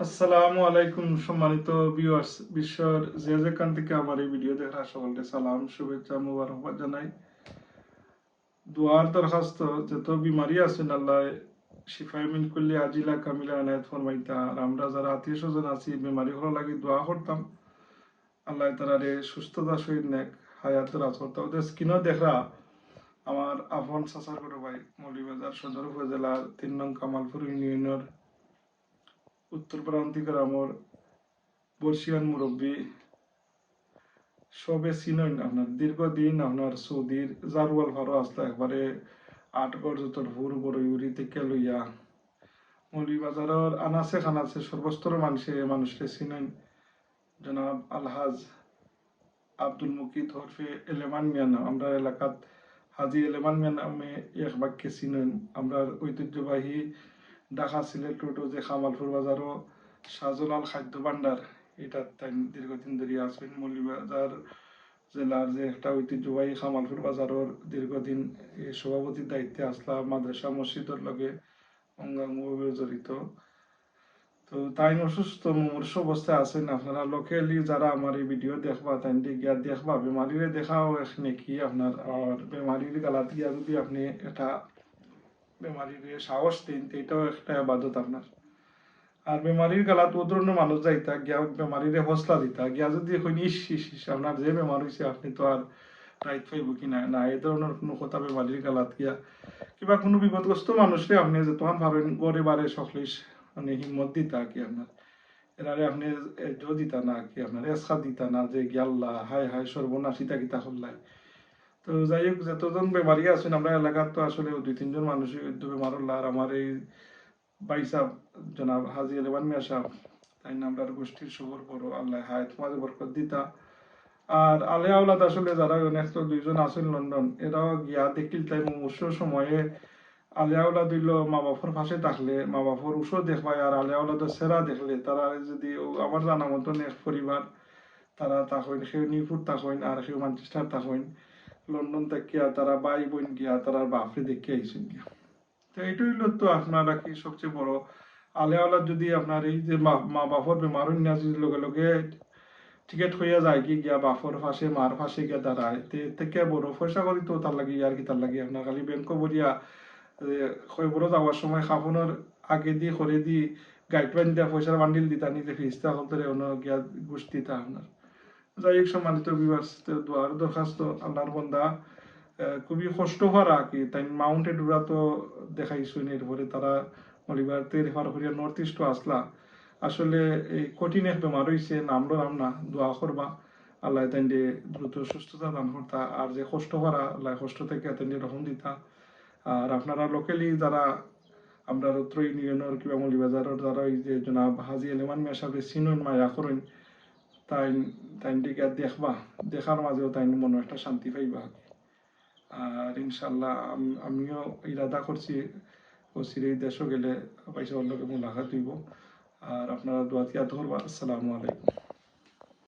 আসসালামু আলাইকুম সম্মানিত ভিউয়ার্স, বিশ্বের যে যেখান থেকে আমার এই ভিডিও দেখার সকলকে সালাম, শুভেচ্ছা, মুবারকবাদ জানাই। দোয়ার দরখাস্ত যত বিমারি আছেন আল্লাহ শিফায়ে মিন কুল্লি আজিলা কামিলা এনায়েত ফরমাইতা। আর আমরা যারা আত্মীয় স্বজন আছি বিমারি হলো লাগি দোয়া করতাম আল্লাহ তারারে সুস্থতা সহিত নেক হায়াত রাজ করতাম। ওদের স্কিনও দেখা আমার আফন চাচার বড় ভাই মৌলভীবাজার সদর উপজেলার ৩ নং কামালপুর ইউনিয়নের উত্তর প্রান্তিক গ্রামের বর্ষিয়ান মুরব্বী সবে চিনইন আপনার দীর্ঘদিন আপনার সৌদির জারুয়াল ফারো আসলা একবারে ৮ গড় যতর ভুর বড় ইউরি থেকে লইয়া মৌলভীবাজারের আনাচে খানাচে সর্বস্তর মানুষকে চিনইন জনাব আলহাজ আব্দুল মুকিত হরফে এলেমান মিয়া নাম। আমরা এলাকাত হাজি এলেমান মিয়া নামে এক বাক্যে চিনইন। আমরা ঐতিহ্যবাহী ঢাকা সিলেট রুটও যে কামালপুর বাজারও শাহজালাল খাদ্য ভান্ডার এটা তাই দীর্ঘদিন ধরে আসবেন। মৌলভীবাজার জেলার যে একটা ঐতিহ্যবাহী কামালপুর বাজারের দীর্ঘদিন সভাপতির দায়িত্বে আসলা, মাদ্রাসা মসজিদের লগে অঙ্গাঙ্গভাবে জড়িত। তো তাই অসুস্থ মুমূর্ষ অবস্থায় আছেন। আপনারা লোকালি যারা আমার এই ভিডিও দেখবা তাই গিয়া দেখবা বেমারিরে দেখাও এখানে কি আপনার আর বেমারির গালাত গিয়া যদি আপনি এটা বেমারিরে সাহস দিন এটাও একটা আবাদত আপনার। আর বেমারির গালাত ও ধরনের মানুষ যাইতা গিয়া বেমারিরে হসলা দিতা গিয়া যদি এখন ইস আপনার যে বেমার হয়েছে আপনি তো আর রাইট পাইব কি না না এই ধরনের কোনো কথা বেমারির গালাত গিয়া কিংবা কোনো বিপদগ্রস্ত মানুষরে আপনি যে তখন ভাবেন গড়ে বারে সকলিস মানে হিম্মত দিতা কি আপনার এরারে আপনি দিতা না কি আপনার এসখা দিতা না যে গিয়াল্লা হাই হাই সর্বনাশিতা কিতা হল্লাই। তো যাই হোক যতজন বেমারি আছেন আমরা এলাকার তো আসলে ২-৩ জন মানুষ বেমার হল্লা। আর আমার এই ভাই সাহ জনাব হাজি এলেমান মিয়া সাহ তাই নামটার গোষ্ঠীর সবর বড় আল্লাহ হায়াত মাঝে বরকত দিতা। আর আলে আওলাদ আসলে যারা নেক্সট ২জন আছেন লন্ডন এরাও গিয়া দেখিল তাই মুমূর্ষ সময়ে আলে আওলাদ হইল মা বাপর পাশে থাকলে মা বাপর উৎস দেখবায় আর আলে আওলাদের সেরা দেখলে তারা যদি আমার জানা মতন এক পরিবার তারা থাকেন সেও নিউপুর থাকেন আর সেও ম্যানচেস্টার থাকেন লন্ডন থাকিয়া তারা ভাই বোন গিয়া তারা বাপরে দেখে আইসেন গিয়া। তো এইটা হইল তো আপনারা কি সবচেয়ে বড় আলে আওলাদ যদি আপনার এই যে মা বাপর বেমার হইনা যদি লগে লগে টিকেট হইয়া যায় কি গিয়া বাপর ফাঁসে মার ফাঁসে গিয়া দাঁড়ায় থেকে বড় পয়সা করি তো তার লাগে আর কি তার লাগে আপনার খালি ব্যাংক বলিয়া খৈবর যাওয়ার সময় খাফনের আগে দিয়ে করে দি গাইড বান দিয়া পয়সার বান্ডিল দিতা নিজে ফিস্তা হতে অন্য গিয়া ঘুষ দিতা আপনার। যাই হোক সম্মানিত ভিউয়ার্স, দোয়ার দরখাস্ত আল্লাহর বন্দা খুবই কষ্ট হওয়ার কি তাই মাউন্টে ডুরা তো দেখাইছুন এরপরে তারা মলিবারতে রেফার করিয়া নর্থ ইস্টও আসলা। আসলে এই কঠিন এক বেমার হয়েছে নামলো নাম না দোয়া করবা আল্লাহ তাই দ্রুত সুস্থতা দান করতা আর যে কষ্ট করা আল্লাহ কষ্ট থেকে তাই রকম দিতা। আর আপনারা লোকালি যারা আমরা উত্তর ইউনিয়নের কিংবা মৌলভীবাজারের যারা এই যে জনাব হাজি এলেমান মিয়া সাহেবের চিনুন মায়া করেন তাই তাই দিকে দেখবা দেখার মাঝেও তাই মনে একটা শান্তি পাইবা। আর ইনশাল্লাহ আমিও ইরাদা করছি অচিরেই দেশও গেলে পয়সা অন্যকে মোলাকাত দিব। আর আপনারা দোয়াতিয়া ধরবা। আসসালামু আলাইকুম।